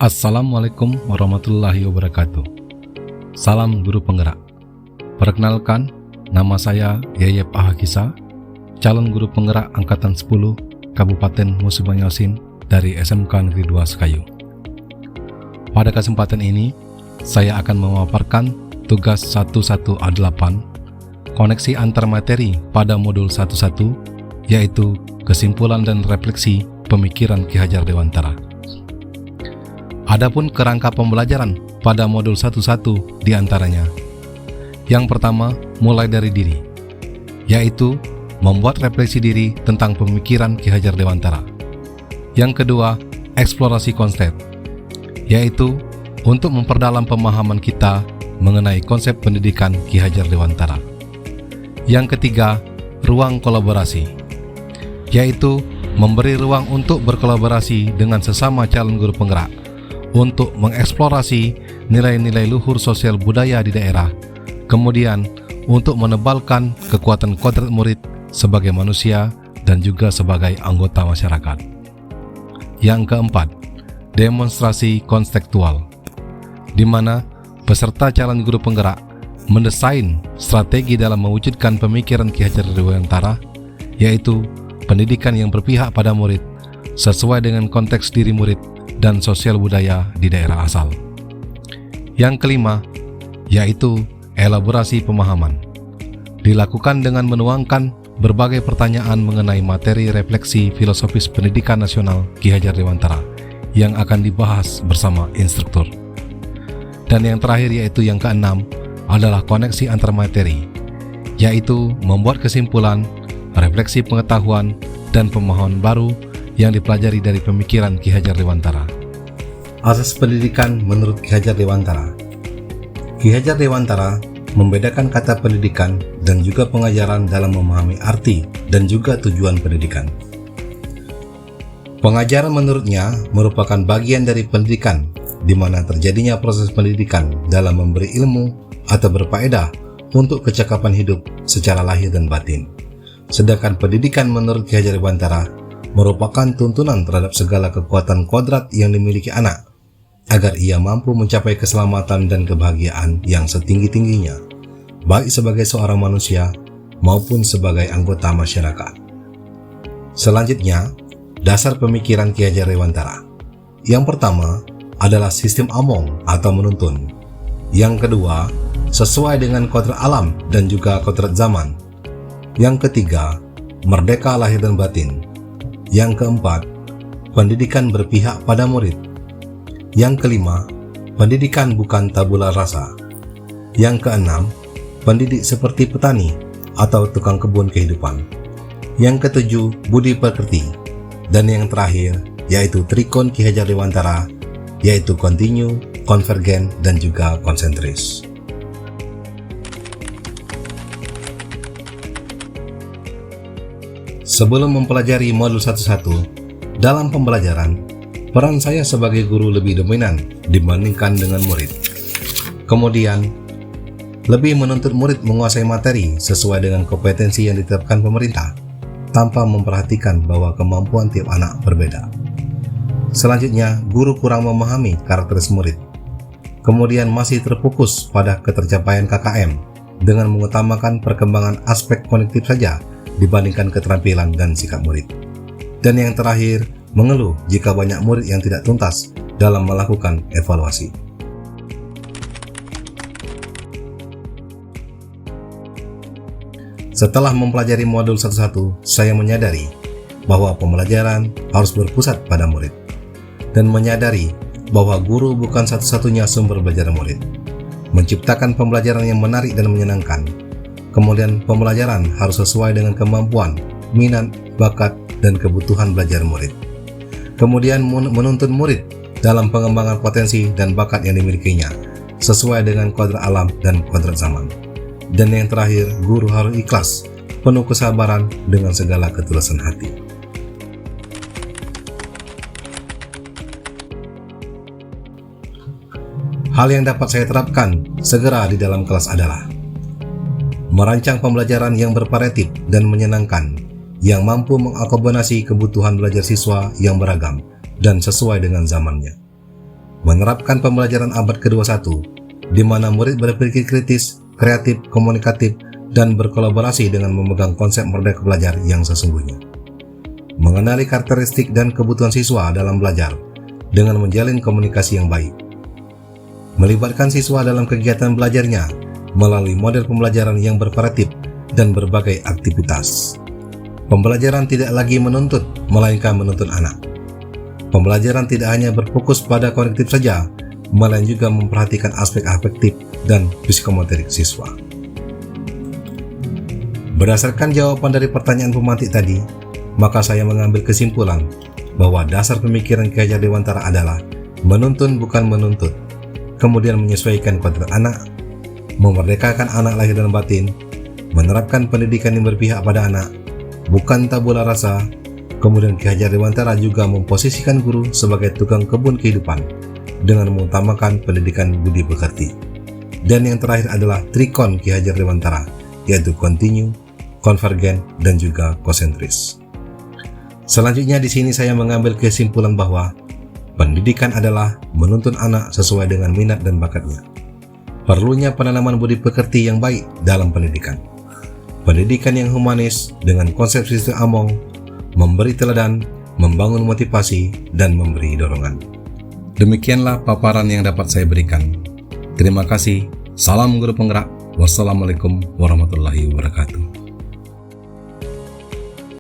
Assalamualaikum warahmatullahi wabarakatuh. Salam guru penggerak. Perkenalkan, nama saya Yayep Ahakisa, calon guru penggerak Angkatan 10 Kabupaten Musi Banyu Asin dari SMK Negeri 2 Sekayu. Pada kesempatan ini, saya akan memaparkan tugas 11A8, koneksi antar materi pada modul 11, yaitu kesimpulan dan refleksi pemikiran Ki Hajar Dewantara. Adapun kerangka pembelajaran pada modul 11 diantaranya. Yang pertama, mulai dari diri, yaitu membuat refleksi diri tentang pemikiran Ki Hajar Dewantara. Yang kedua, eksplorasi konsep, yaitu untuk memperdalam pemahaman kita mengenai konsep pendidikan Ki Hajar Dewantara. Yang ketiga, ruang kolaborasi, yaitu memberi ruang untuk berkolaborasi dengan sesama calon guru penggerak untuk mengeksplorasi nilai-nilai luhur sosial budaya di daerah, kemudian untuk menebalkan kekuatan kodrat murid sebagai manusia dan juga sebagai anggota masyarakat. Yang keempat, demonstrasi konseptual, di mana peserta calon guru penggerak mendesain strategi dalam mewujudkan pemikiran Ki Hajar Dewantara, yaitu pendidikan yang berpihak pada murid sesuai dengan konteks diri murid dan sosial budaya di daerah asal. Yang kelima, yaitu elaborasi pemahaman, dilakukan dengan menuangkan berbagai pertanyaan mengenai materi refleksi filosofis pendidikan nasional Ki Hajar Dewantara yang akan dibahas bersama instruktur. Dan yang terakhir, yaitu yang keenam, adalah koneksi antar materi, yaitu membuat kesimpulan, refleksi pengetahuan, dan pemahaman baru yang dipelajari dari pemikiran Ki Hajar Dewantara. Asas pendidikan menurut Ki Hajar Dewantara. Ki Hajar Dewantara membedakan kata pendidikan dan juga pengajaran dalam memahami arti dan juga tujuan pendidikan. Pengajaran menurutnya merupakan bagian dari pendidikan, di mana terjadinya proses pendidikan dalam memberi ilmu atau berfaedah untuk kecakapan hidup secara lahir dan batin. Sedangkan pendidikan menurut Ki Hajar Dewantara merupakan tuntunan terhadap segala kekuatan kodrat yang dimiliki anak, agar ia mampu mencapai keselamatan dan kebahagiaan yang setinggi-tingginya, baik sebagai seorang manusia maupun sebagai anggota masyarakat. Selanjutnya, dasar pemikiran Ki Hajar Dewantara. Yang pertama adalah sistem among atau menuntun. Yang kedua, sesuai dengan kodrat alam dan juga kodrat zaman. Yang ketiga, merdeka lahir dan batin. Yang keempat, pendidikan berpihak pada murid. Yang kelima, pendidikan bukan tabula rasa. Yang keenam, pendidik seperti petani atau tukang kebun kehidupan. Yang ketujuh, budi pekerti. Dan yang terakhir, yaitu trikon Ki Hajar Dewantara, yaitu kontinu, konvergen, dan juga konsentris. Sebelum mempelajari modul 11, dalam pembelajaran, peran saya sebagai guru lebih dominan dibandingkan dengan murid. Kemudian, lebih menuntut murid menguasai materi sesuai dengan kompetensi yang ditetapkan pemerintah, tanpa memperhatikan bahwa kemampuan tiap anak berbeda. Selanjutnya, guru kurang memahami karakteristik murid. Kemudian masih terfokus pada ketercapaian KKM dengan mengutamakan perkembangan aspek kognitif saja dibandingkan keterampilan dan sikap murid. Dan yang terakhir, mengeluh jika banyak murid yang tidak tuntas dalam melakukan evaluasi. Setelah mempelajari modul 11, saya menyadari bahwa pembelajaran harus berpusat pada murid, dan menyadari bahwa guru bukan satu-satunya sumber belajar murid. Menciptakan pembelajaran yang menarik dan menyenangkan. Kemudian pembelajaran harus sesuai dengan kemampuan, minat, bakat, dan kebutuhan belajar murid. Kemudian menuntun murid dalam pengembangan potensi dan bakat yang dimilikinya, sesuai dengan kodrat alam dan kodrat zaman. Dan yang terakhir, guru harus ikhlas, penuh kesabaran dengan segala ketulusan hati. Hal yang dapat saya terapkan segera di dalam kelas adalah merancang pembelajaran yang bervariatif dan menyenangkan, yang mampu mengakomodasi kebutuhan belajar siswa yang beragam dan sesuai dengan zamannya. menerapkan pembelajaran abad ke-21, di mana murid berpikir kritis, kreatif, komunikatif, dan berkolaborasi dengan memegang konsep merdeka belajar yang sesungguhnya. Mengenali karakteristik dan kebutuhan siswa dalam belajar dengan menjalin komunikasi yang baik. Melibatkan siswa dalam kegiatan belajarnya melalui model pembelajaran yang bervariatif dan berbagai aktivitas. Pembelajaran tidak lagi menuntut, melainkan menuntun anak. Pembelajaran tidak hanya berfokus pada kognitif saja, melainkan juga memperhatikan aspek afektif dan psikomotorik siswa. Berdasarkan jawaban dari pertanyaan pemantik tadi, maka saya mengambil kesimpulan bahwa dasar pemikiran Ki Hajar Dewantara adalah menuntun bukan menuntut, kemudian menyesuaikan kodrat anak, memerdekakan anak lahir dan batin, menerapkan pendidikan yang berpihak pada anak, bukan tabula rasa. Kemudian Ki Hajar Dewantara juga memposisikan guru sebagai tukang kebun kehidupan dengan mengutamakan pendidikan budi pekerti. Dan yang terakhir adalah trikon Ki Hajar Dewantara, yaitu kontinu, konvergen, dan juga konsentris. Selanjutnya di sini saya mengambil kesimpulan bahwa pendidikan adalah menuntun anak sesuai dengan minat dan bakatnya. Perlunya penanaman budi pekerti yang baik dalam pendidikan. Pendidikan yang humanis dengan konsep sistem Among, memberi teladan, membangun motivasi, dan memberi dorongan. Demikianlah paparan yang dapat saya berikan. Terima kasih. Salam guru penggerak. Wassalamualaikum warahmatullahi wabarakatuh.